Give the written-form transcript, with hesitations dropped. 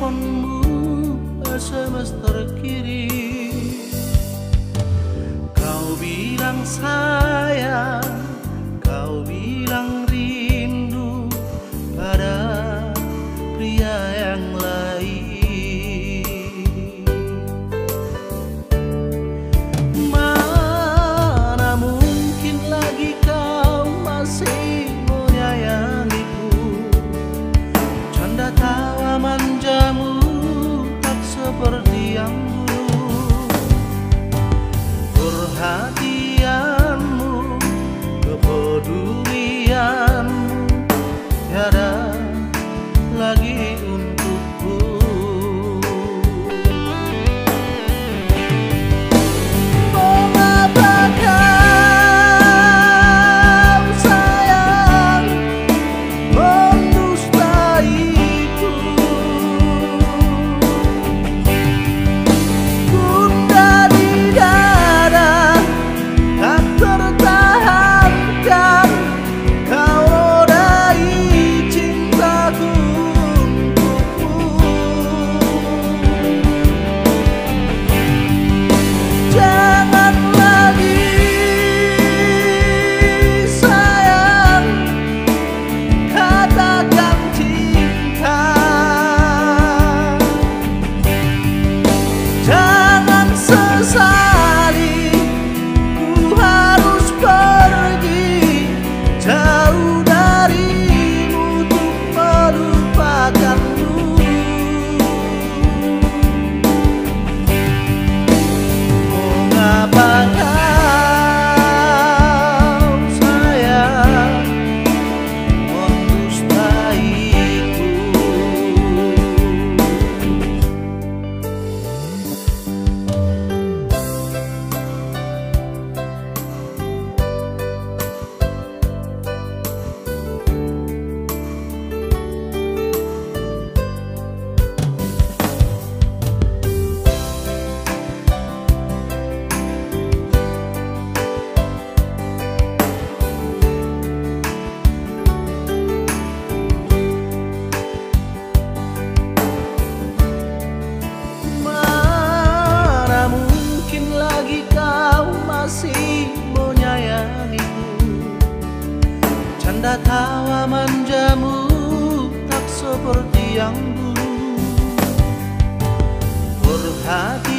teleponmu SMS terkirim. Kau bilang sayang, kau bilang rindu pada pria yang lain. Mana mungkin lagi kau masih menyayangiku. Canda tawa manjamu tak seperti yang dulu. Perhatianmu, kepedulianmu tiada lagi untukku. Mengapa kau sayang mendustaiku? Bunda di dada tak tertahankan, kau nodai cintaku untukmu. Jangan lagi sayang katakan cinta. Jangan sesali ku harus pergi jauh darimu untuk melupakanmu. Mengapa kau sayang mendustaiku? Mana mungkin lagi kau masih menyayangiku. Canda tawa manjamu tak seperti yang dulu. Perhatianmu,